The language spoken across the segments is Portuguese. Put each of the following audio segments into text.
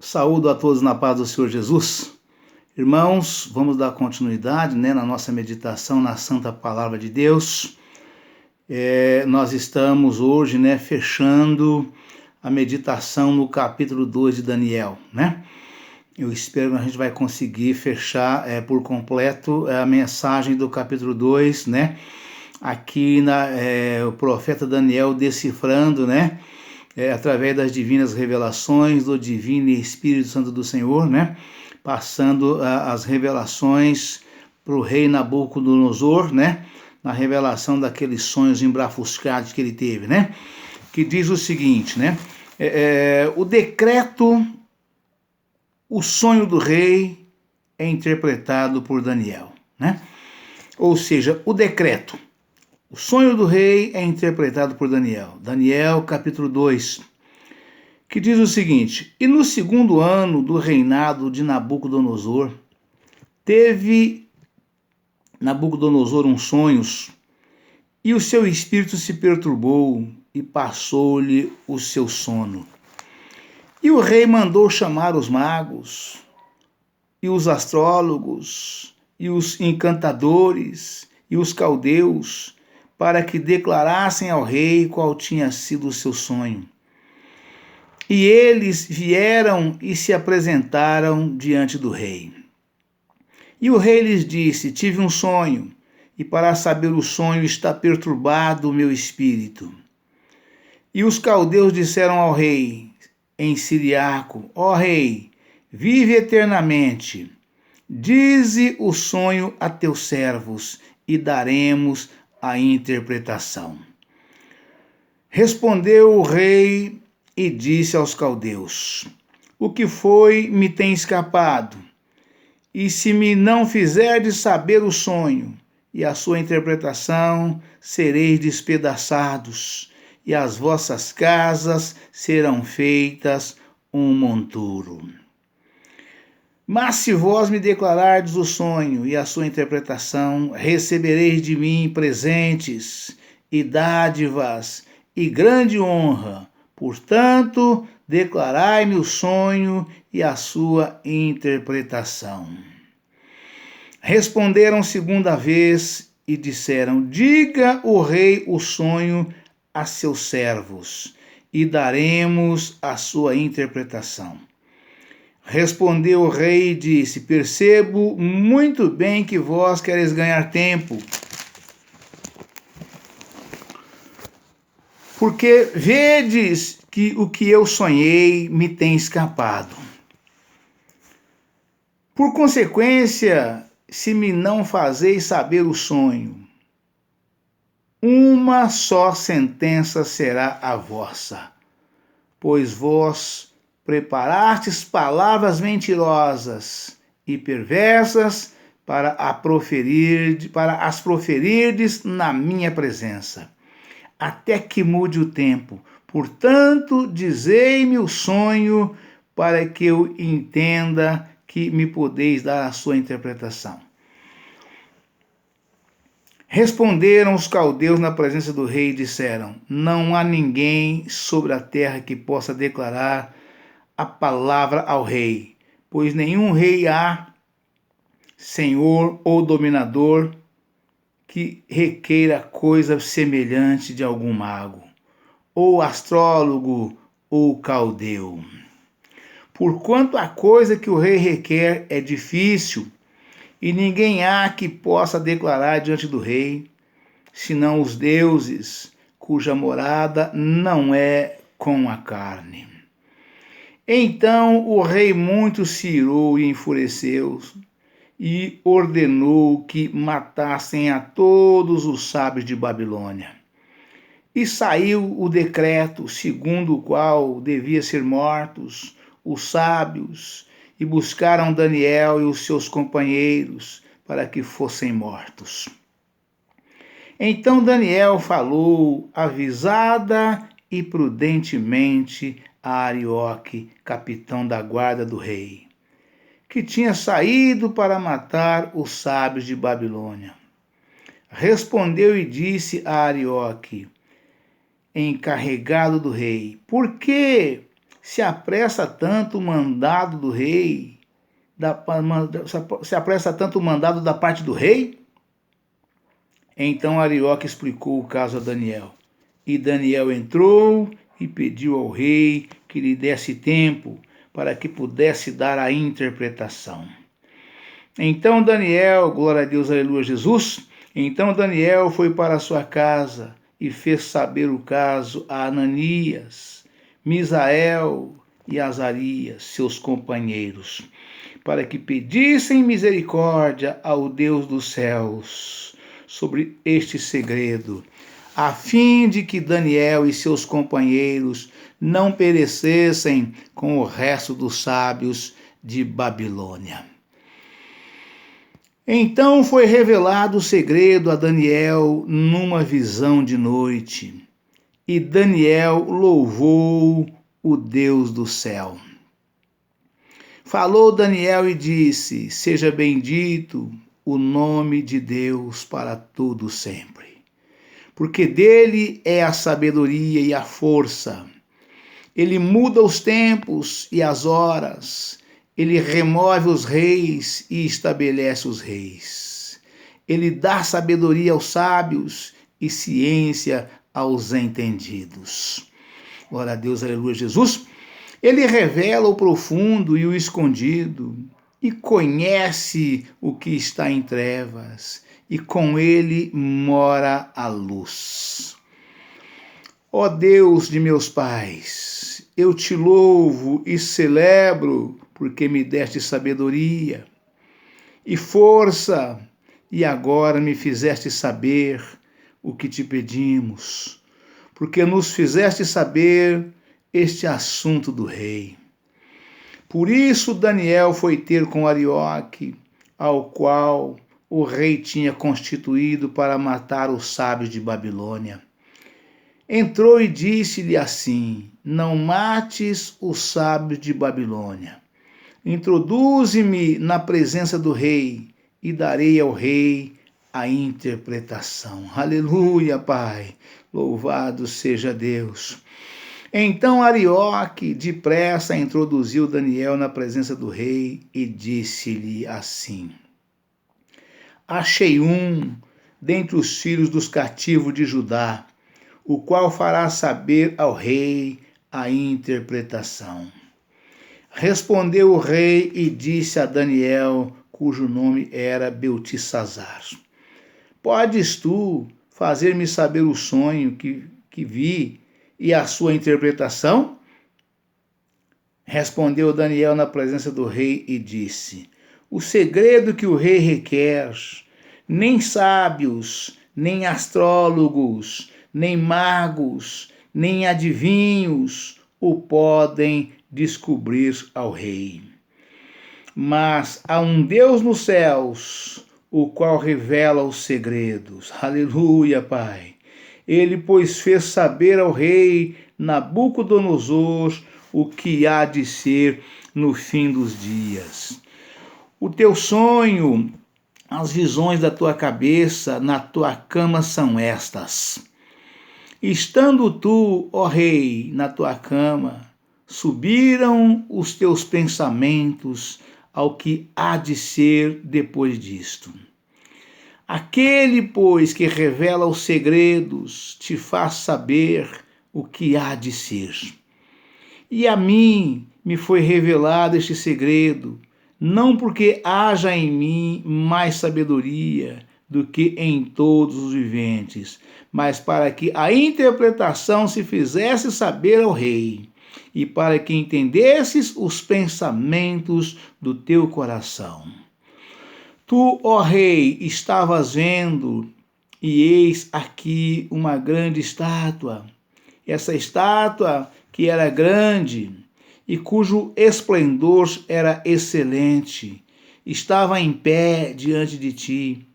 Saúdo a todos na paz do Senhor Jesus. Irmãos, vamos dar continuidade na nossa meditação na Santa Palavra de Deus. Nós estamos hoje fechando a meditação no capítulo 2 de Daniel. Eu espero que a gente vai conseguir fechar por completo a mensagem do capítulo 2, aqui o profeta Daniel decifrando, através das divinas revelações do Divino Espírito Santo do Senhor, passando as revelações para o rei Nabucodonosor, na revelação daqueles sonhos embrafuscados que ele teve, que diz o seguinte, o decreto, o sonho do rei é interpretado por Daniel, Ou seja, o decreto, o sonho do rei é interpretado por Daniel. Daniel, capítulo 2, que diz o seguinte: E no segundo ano do reinado de Nabucodonosor, teve Nabucodonosor uns sonhos, e o seu espírito se perturbou, e passou-lhe o seu sono. E o rei mandou chamar os magos, e os astrólogos, e os encantadores, e os caldeus, para que declarassem ao rei qual tinha sido o seu sonho. E eles vieram e se apresentaram diante do rei. E o rei lhes disse: Tive um sonho, e para saber o sonho está perturbado o meu espírito. E os caldeus disseram ao rei, em siriaco: Ó rei, vive eternamente. Dize o sonho a teus servos, e daremos a interpretação. Respondeu o rei e disse aos caldeus: O que foi me tem escapado, e se me não fizerdes saber o sonho e a sua interpretação, sereis despedaçados, e as vossas casas serão feitas um monturo. Mas se vós me declarardes o sonho e a sua interpretação, recebereis de mim presentes e dádivas e grande honra. Portanto, declarai-me o sonho e a sua interpretação. Responderam segunda vez e disseram: Diga o rei o sonho a seus servos, e daremos a sua interpretação. Respondeu o rei e disse: Percebo muito bem que vós quereis ganhar tempo, porque vedes que o que eu sonhei me tem escapado. Por consequência, se me não fazeis saber o sonho, uma só sentença será a vossa, pois vós preparastes palavras mentirosas e perversas para as proferirdes na minha presença, até que mude o tempo. Portanto, dizei-me o sonho, para que eu entenda que me podeis dar a sua interpretação. Responderam os caldeus na presença do rei e disseram: Não há ninguém sobre a terra que possa declarar a palavra ao rei, pois nenhum rei há, senhor ou dominador, que requeira coisa semelhante de algum mago, ou astrólogo, ou caldeu. Porquanto a coisa que o rei requer é difícil, e ninguém há que possa declarar diante do rei, senão os deuses, cuja morada não é com a carne. Então o rei muito se irou e enfureceu, e ordenou que matassem a todos os sábios de Babilônia. E saiu o decreto, segundo o qual deviam ser mortos os sábios, e buscaram Daniel e os seus companheiros para que fossem mortos. Então Daniel falou avisada e prudentemente a Arioque, capitão da guarda do rei, que tinha saído para matar os sábios de Babilônia. Respondeu e disse a Arioque, encarregado do rei: Por que se apressa tanto o mandado do rei, se apressa tanto o mandado da parte do rei? Então Arioque explicou o caso a Daniel. E Daniel entrou e pediu ao rei que lhe desse tempo para que pudesse dar a interpretação. Então Daniel, glória a Deus, aleluia, Jesus. Então Daniel foi para sua casa e fez saber o caso a Ananias, Misael e Azarias, seus companheiros, para que pedissem misericórdia ao Deus dos céus sobre este segredo, a fim de que Daniel e seus companheiros não perecessem com o resto dos sábios de Babilônia. Então foi revelado o segredo a Daniel numa visão de noite, e Daniel louvou o Deus do céu. Falou Daniel e disse: seja bendito o nome de Deus para todo sempre, porque dele é a sabedoria e a força. Ele muda os tempos e as horas. Ele remove os reis e estabelece os reis. Ele dá sabedoria aos sábios e ciência aos entendidos. Glória a Deus, aleluia, Jesus. Ele revela o profundo e o escondido e conhece o que está em trevas, e com ele mora a luz. Ó Deus de meus pais, eu te louvo e celebro porque me deste sabedoria e força, e agora me fizeste saber o que te pedimos, porque nos fizeste saber este assunto do rei. Por isso Daniel foi ter com Arioque, ao qual o rei tinha constituído para matar os sábios de Babilônia. Entrou e disse-lhe assim: não mates os sábios de Babilônia. Introduze-me na presença do rei e darei ao rei a interpretação. Aleluia, Pai. Louvado seja Deus. Então Arioque depressa introduziu Daniel na presença do rei e disse-lhe assim: achei dentre os filhos dos cativos de Judá, o qual fará saber ao rei a interpretação. Respondeu o rei e disse a Daniel, cujo nome era Beltesazar: podes tu fazer-me saber o sonho que vi e a sua interpretação? Respondeu Daniel na presença do rei e disse: o segredo que o rei requer, nem sábios, nem astrólogos, nem magos, nem adivinhos o podem descobrir ao rei. Mas há um Deus nos céus, o qual revela os segredos. Aleluia, Pai. Ele, pois, fez saber ao rei Nabucodonosor o que há de ser no fim dos dias. O teu sonho, as visões da tua cabeça na tua cama são estas. Estando tu, ó rei, na tua cama, subiram os teus pensamentos ao que há de ser depois disto. Aquele, pois, que revela os segredos, te faz saber o que há de ser. E a mim me foi revelado este segredo, não porque haja em mim mais sabedoria do que em todos os viventes, mas para que a interpretação se fizesse saber ao rei, e para que entendesses os pensamentos do teu coração. Tu, ó rei, estavas vendo, e eis aqui uma grande estátua. Essa estátua que era grande e cujo esplendor era excelente, estava em pé diante de ti,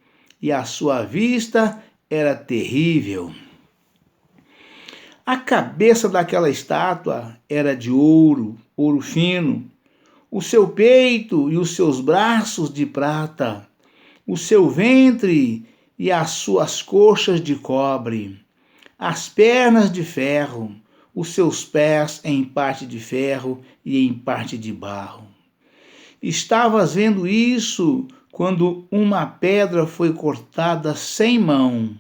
e a sua vista era terrível. A cabeça daquela estátua era de ouro, ouro fino, o seu peito e os seus braços de prata, o seu ventre e as suas coxas de cobre, as pernas de ferro, os seus pés em parte de ferro e em parte de barro. Estavas vendo isso quando uma pedra foi cortada sem mão,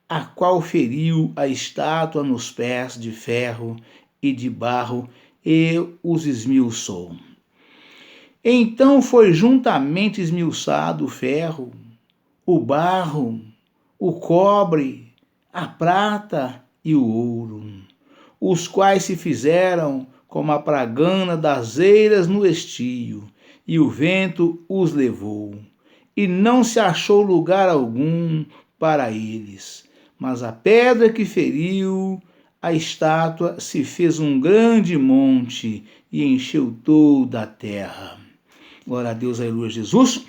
a qual feriu a estátua nos pés de ferro e de barro e os esmiuçou. Então foi juntamente esmiuçado o ferro, o barro, o cobre, a prata e o ouro, os quais se fizeram como a pragana das eiras no estio, e o vento os levou, e não se achou lugar algum para eles. Mas a pedra que feriu a estátua se fez um grande monte e encheu toda a terra. Glória a Deus, aleluia, Jesus.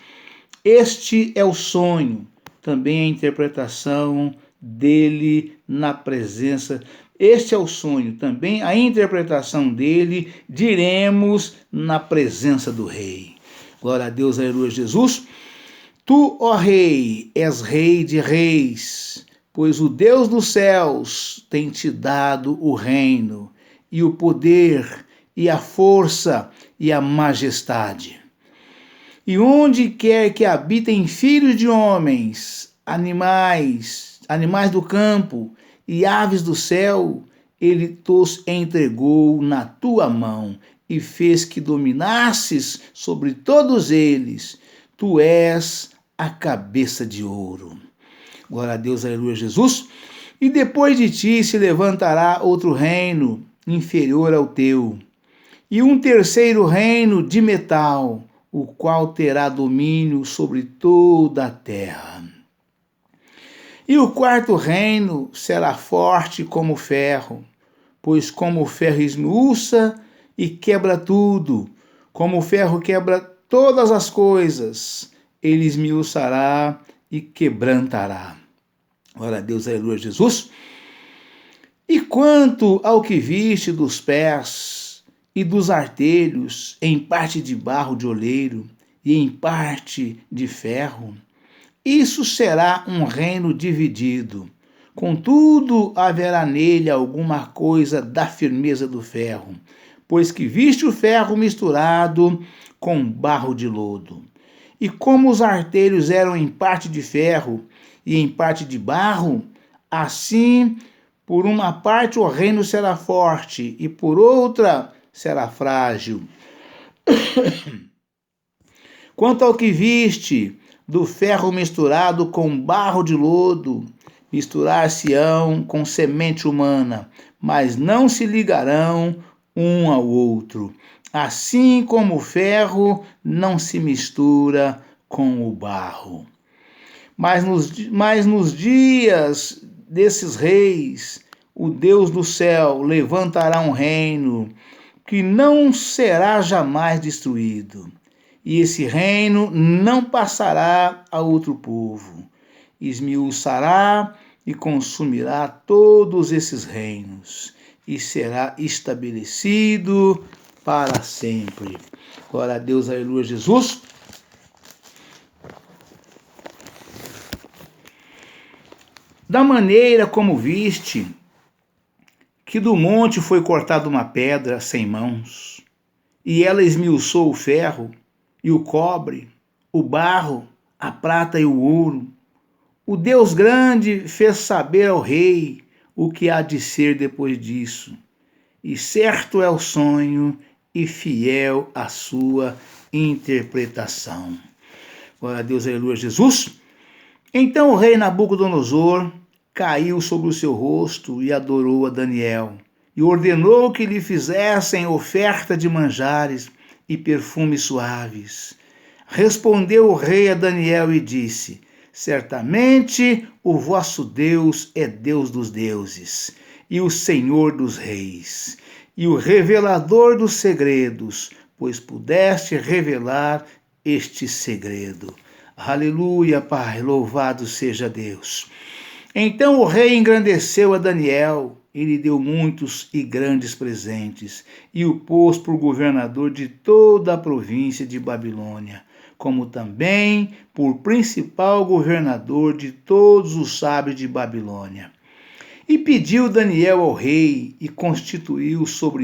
Este é o sonho, também a interpretação dele na presença. Este é o sonho, também a interpretação dele, diremos na presença do rei. Glória a Deus, aleluia, Jesus. Tu, ó rei, és rei de reis, pois o Deus dos céus tem te dado o reino, e o poder, e a força, e a majestade. E onde quer que habitem filhos de homens, animais do campo e aves do céu, ele tos entregou na tua mão e fez que dominasses sobre todos eles. Tu és a cabeça de ouro. Glória a Deus, aleluia, Jesus. E depois de ti se levantará outro reino inferior ao teu, e um terceiro reino de metal, o qual terá domínio sobre toda a terra. E o quarto reino será forte como ferro, pois como o ferro esmiuça e quebra tudo, como o ferro quebra todas as coisas, ele esmiuçará e quebrantará. Glória a Deus, aleluia, Jesus. E quanto ao que viste dos pés e dos artelhos, em parte de barro de oleiro e em parte de ferro, isso será um reino dividido. Contudo, haverá nele alguma coisa da firmeza do ferro, pois que viste o ferro misturado com barro de lodo. E como os artelhos eram em parte de ferro e em parte de barro, assim, por uma parte o reino será forte e por outra será frágil. Quanto ao que viste do ferro misturado com barro de lodo, misturar-se-ão com semente humana, mas não se ligarão um ao outro, assim como o ferro não se mistura com o barro. Mas nos dias desses reis, o Deus do céu levantará um reino que não será jamais destruído, e esse reino não passará a outro povo. Esmiuçará e consumirá todos esses reinos, e será estabelecido para sempre. Glória a Deus, aleluia, Jesus. Da maneira como viste que do monte foi cortada uma pedra sem mãos, e ela esmiuçou o ferro, e o cobre, o barro, a prata e o ouro, o Deus grande fez saber ao rei o que há de ser depois disso. E certo é o sonho e fiel a sua interpretação. Glória a Deus, aleluia, Jesus. Então o rei Nabucodonosor caiu sobre o seu rosto e adorou a Daniel, e ordenou que lhe fizessem oferta de manjares e perfumes suaves. Respondeu o rei a Daniel e disse: certamente o vosso Deus é Deus dos deuses, e o Senhor dos reis, e o revelador dos segredos, pois pudeste revelar este segredo. Aleluia, Pai, louvado seja Deus. Então o rei engrandeceu a Daniel e lhe deu muitos e grandes presentes, e o pôs por governador de toda a província de Babilônia, como também por principal governador de todos os sábios de Babilônia. E pediu Daniel ao rei e constituiu sobre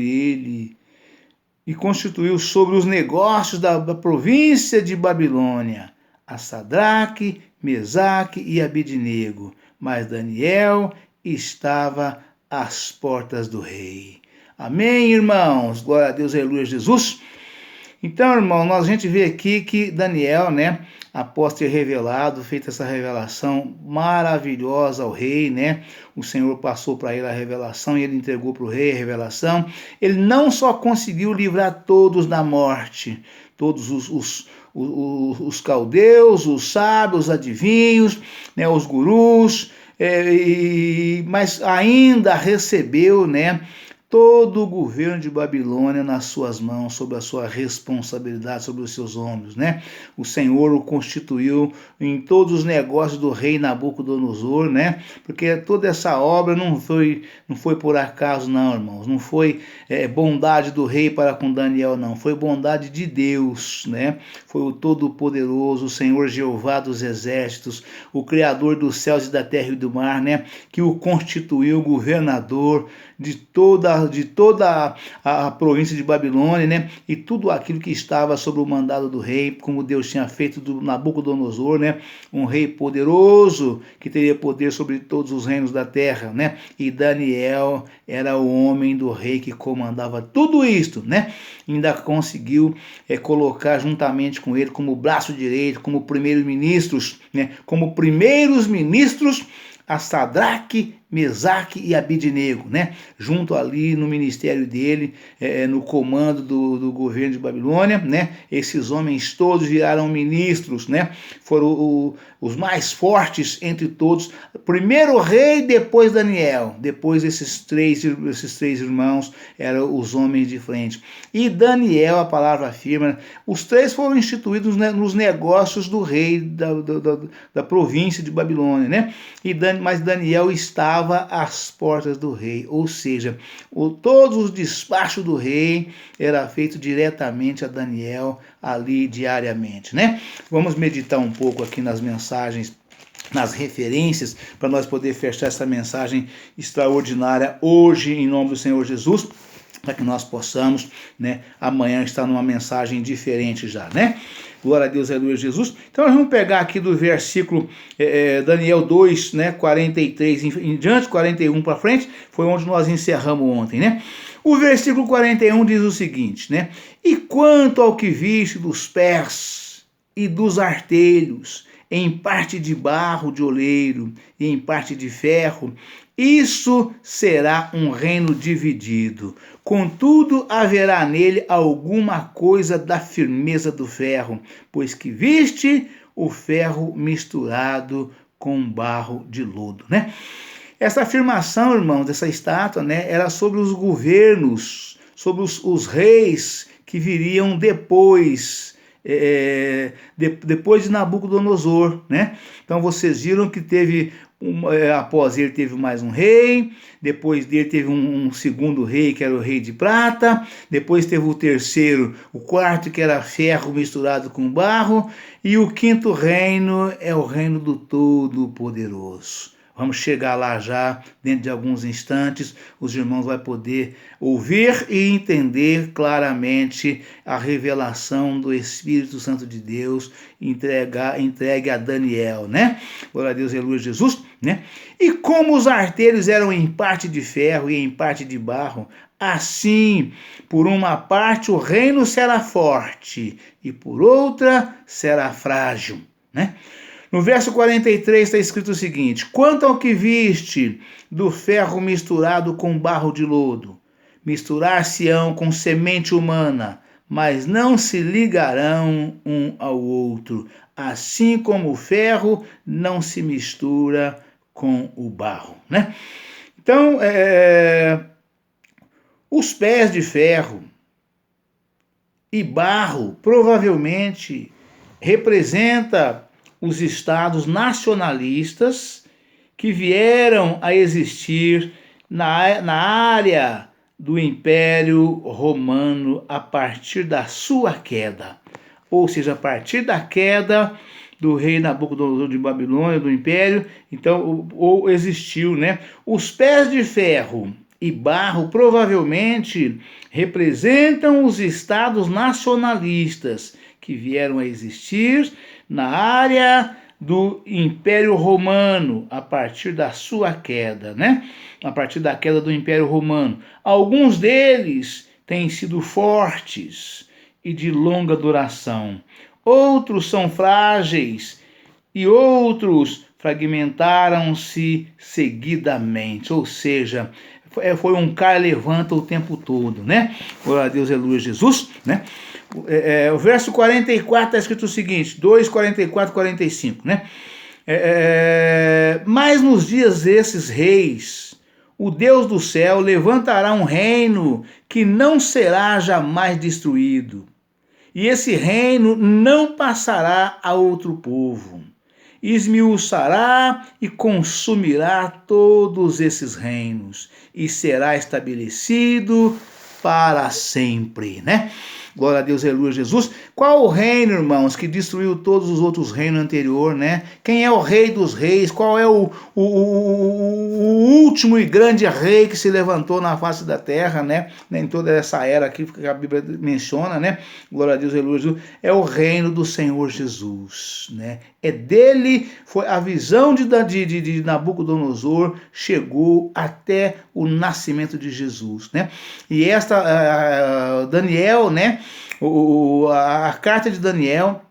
os negócios da província de Babilônia, a Sadraque, Mesaque e Abidnego. Mas Daniel estava às portas do rei. Amém, irmãos? Glória a Deus, aleluia, Jesus. Então, irmão, a gente vê aqui que Daniel, né, após ter feito essa revelação maravilhosa ao rei, né, o Senhor passou para ele a revelação e ele entregou para o rei a revelação. Ele não só conseguiu livrar todos da morte, todos os caldeus, os sábios, os adivinhos, né, os gurus, mas ainda recebeu, né, todo o governo de Babilônia nas suas mãos, sob a sua responsabilidade, sobre os seus ombros, né? O Senhor o constituiu em todos os negócios do rei Nabucodonosor, né? Porque toda essa obra não foi por acaso, não, irmãos. Não foi bondade do rei para com Daniel, não. Foi bondade de Deus, né? Foi o Todo-Poderoso, o Senhor Jeová dos Exércitos, o Criador dos céus e da terra e do mar, né? Que o constituiu governador de toda a província de Babilônia, né? E tudo aquilo que estava sob o mandado do rei, como Deus tinha feito do Nabucodonosor, né? Um rei poderoso que teria poder sobre todos os reinos da terra, né? E Daniel era o homem do rei que comandava tudo isto, né? Ainda conseguiu colocar juntamente com ele como braço direito, como primeiros-ministros, né? Como primeiros ministros a Sadraque, Mesaque e Abidnego, né? Junto ali no ministério dele, no comando do governo de Babilônia, né? Esses homens todos viraram ministros, né? Foram os mais fortes entre todos. Primeiro o rei, depois Daniel. Depois esses três irmãos eram os homens de frente. E Daniel, a palavra afirma, os três foram instituídos, né, nos negócios do rei da província de Babilônia, né? Mas Daniel estava às portas do rei, ou seja, todos os despachos do rei era feito diretamente a Daniel ali diariamente, né? Vamos meditar um pouco aqui nas mensagens, nas referências, para nós poder fechar essa mensagem extraordinária hoje, em nome do Senhor Jesus, para que nós possamos, né, amanhã estar numa mensagem diferente já, né? Glória a Deus, aleluia, Jesus. Então, nós vamos pegar aqui do versículo Daniel 2, né, 43 em diante, 41 para frente, foi onde nós encerramos ontem, né? O versículo 41 diz o seguinte, né? E quanto ao que viste dos pés e dos artelhos, em parte de barro de oleiro e em parte de ferro, isso será um reino dividido. Contudo, haverá nele alguma coisa da firmeza do ferro, pois que viste o ferro misturado com barro de lodo, né? Essa afirmação, irmãos, dessa estátua, né, era sobre os governos, sobre os reis que viriam depois de Nabucodonosor, né? Então vocês viram que após ele teve mais um rei, depois dele teve um segundo rei, que era o rei de prata, depois teve o terceiro, o quarto, que era ferro misturado com barro, e o quinto reino é o reino do Todo-Poderoso. Vamos chegar lá já, dentro de alguns instantes, os irmãos vão poder ouvir e entender claramente a revelação do Espírito Santo de Deus entregue a Daniel, né? Glória a Deus, aleluia, Jesus, né? E como os artelhos eram em parte de ferro e em parte de barro, assim, por uma parte o reino será forte e por outra será frágil, né? No verso 43 está escrito o seguinte: quanto ao que viste do ferro misturado com barro de lodo, misturar-se-ão com semente humana, mas não se ligarão um ao outro, assim como o ferro não se mistura com o barro, né? Então, os pés de ferro e barro provavelmente representa os estados nacionalistas que vieram a existir na área do Império Romano a partir da sua queda. Ou seja, a partir da queda do rei Nabucodonosor de Babilônia, do império, então, ou existiu, né? Os pés de ferro e barro provavelmente representam os estados nacionalistas que vieram a existir na área do Império Romano a partir da sua queda, né? A partir da queda do Império Romano. Alguns deles têm sido fortes e de longa duração. Outros são frágeis e outros fragmentaram-se seguidamente, ou seja, foi um cai levanta o tempo todo, né? Glória a Deus, aleluia, Jesus, né? O verso 44 está escrito o seguinte, 2, 44, 45, né? Mas nos dias desses reis, o Deus do céu levantará um reino que não será jamais destruído. E esse reino não passará a outro povo. Esmiuçará e consumirá todos esses reinos e será estabelecido para sempre, né? Glória a Deus, aleluia, Jesus. Qual o reino, irmãos, que destruiu todos os outros reinos anteriores, né? Quem é o rei dos reis? Qual é o último e grande rei que se levantou na face da terra, né? Em toda essa era aqui que a Bíblia menciona, né? Glória a Deus, aleluia, Jesus. É o reino do Senhor Jesus, né? É dele, foi a visão de Nabucodonosor chegou até o nascimento de Jesus, né? E Daniel, né? A carta de Daniel,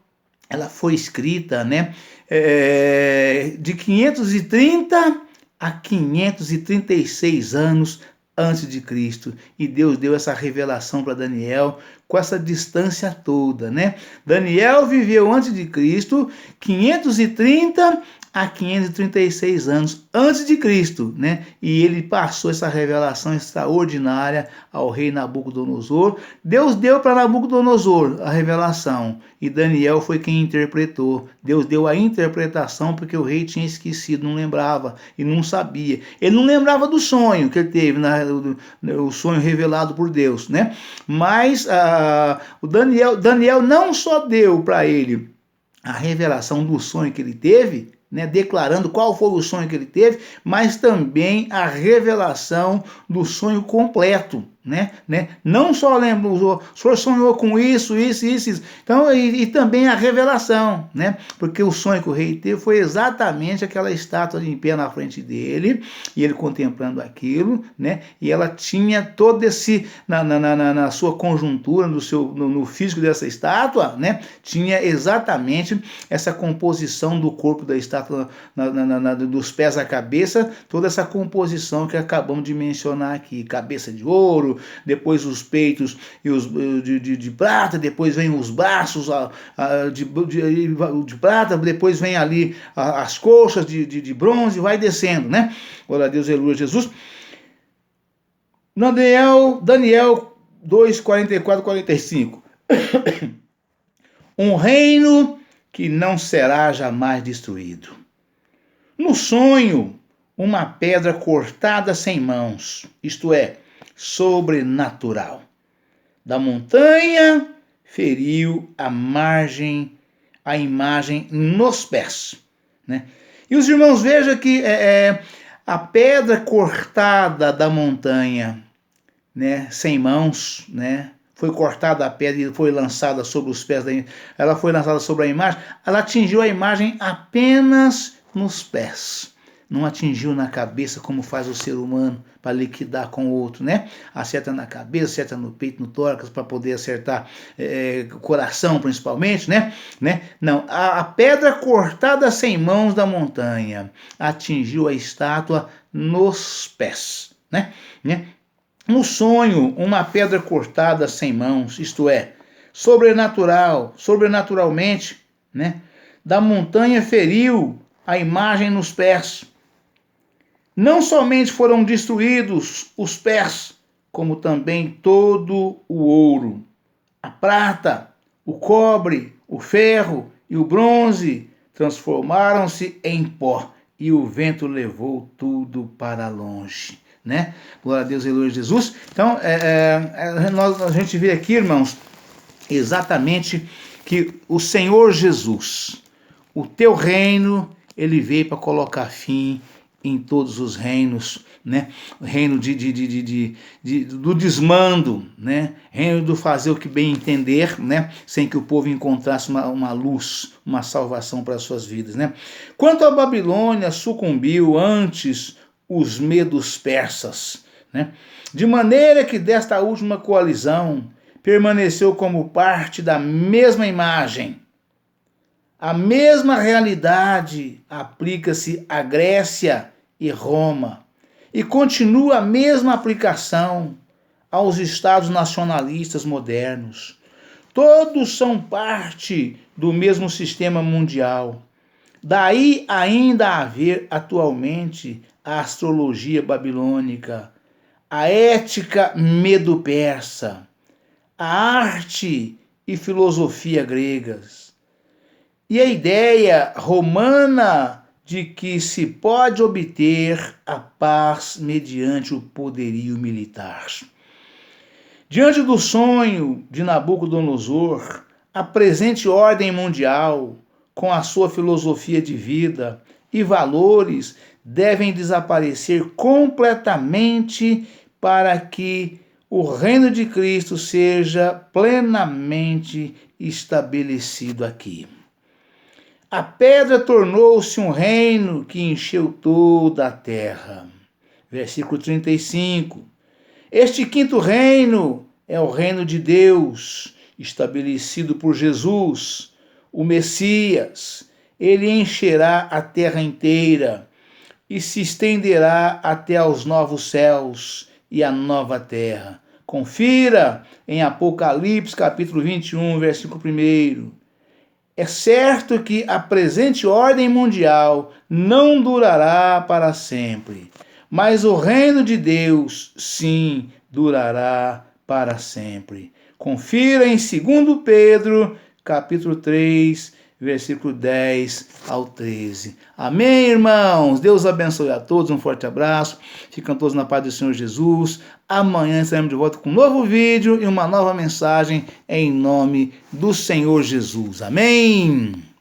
ela foi escrita, né? De 530 a 536 anos antes de Cristo, e Deus deu essa revelação para Daniel com essa distância toda, né? Daniel viveu antes de Cristo 530 a 536 anos antes de Cristo, né? E ele passou essa revelação extraordinária ao rei Nabucodonosor. Deus deu para Nabucodonosor a revelação e Daniel foi quem interpretou. Deus deu a interpretação porque o rei tinha esquecido, não lembrava e não sabia. Ele não lembrava do sonho que ele teve, o sonho revelado por Deus, né? Mas o Daniel não só deu para ele a revelação do sonho que ele teve, né, declarando qual foi o sonho que ele teve, mas também a revelação do sonho completo, né? Não só lembra, o senhor sonhou com isso. Então, e também a revelação, né? Porque o sonho que o rei teve foi exatamente aquela estátua de pé na frente dele, e ele contemplando aquilo, né? E ela tinha todo esse, na sua conjuntura, no físico dessa estátua, né? Tinha exatamente essa composição do corpo da estátua, dos pés à cabeça, toda essa composição que acabamos de mencionar aqui, cabeça de ouro, depois os peitos e de prata, depois vem os braços de prata, depois vem ali as coxas de bronze, vai descendo, né? Glória a Deus, aleluia, Jesus. Daniel 2, 44, 45. Um reino que não será jamais destruído. No sonho, uma pedra cortada sem mãos, isto é, sobrenatural, da montanha feriu a imagem nos pés, né? E os irmãos vejam que a pedra cortada da montanha, né, sem mãos, né, foi cortada a pedra e foi lançada sobre os pés ela foi lançada sobre a imagem, ela atingiu a imagem apenas nos pés. Não atingiu na cabeça como faz o ser humano para liquidar com o outro, né? Acerta na cabeça, acerta no peito, no tórax, para poder acertar o coração principalmente, né? Não, a pedra cortada sem mãos da montanha atingiu a estátua nos pés, né? No sonho, uma pedra cortada sem mãos, isto é, sobrenaturalmente, né? Da montanha feriu a imagem nos pés. Não somente foram destruídos os pés, como também todo o ouro, a prata, o cobre, o ferro e o bronze transformaram-se em pó e o vento levou tudo para longe, né? Glória a Deus, aleluia, Jesus. Então, a gente vê aqui, irmãos, exatamente que o Senhor Jesus, O teu reino, ele veio para colocar fim em todos os reinos, né? O reino do desmando, né? Reino do fazer o que bem entender, né? Sem que o povo encontrasse uma luz, uma salvação para as suas vidas, né? Quanto a Babilônia, sucumbiu antes os medos persas, né? De maneira que desta última coalizão permaneceu como parte da mesma imagem. A mesma realidade aplica-se à Grécia e Roma, e continua a mesma aplicação aos estados nacionalistas modernos. Todos são parte do mesmo sistema mundial. Daí ainda haver atualmente a astrologia babilônica, a ética medo-persa, a arte e filosofia gregas, e a ideia romana de que se pode obter a paz mediante o poderio militar. Diante do sonho de Nabucodonosor, a presente ordem mundial, com a sua filosofia de vida e valores, devem desaparecer completamente para que o reino de Cristo seja plenamente estabelecido aqui. A pedra tornou-se um reino que encheu toda a terra. Versículo 35. Este quinto reino é o reino de Deus, estabelecido por Jesus, o Messias. Ele encherá a terra inteira e se estenderá até aos novos céus e a nova terra. Confira em Apocalipse, capítulo 21, versículo 1. É certo que a presente ordem mundial não durará para sempre, mas o reino de Deus, sim, durará para sempre. Confira em 2 Pedro, capítulo 3, versículo 10 ao 13. Amém, irmãos? Deus abençoe a todos, um forte abraço. Ficam todos na paz do Senhor Jesus. Amanhã estaremos de volta com um novo vídeo e uma nova mensagem em nome do Senhor Jesus. Amém?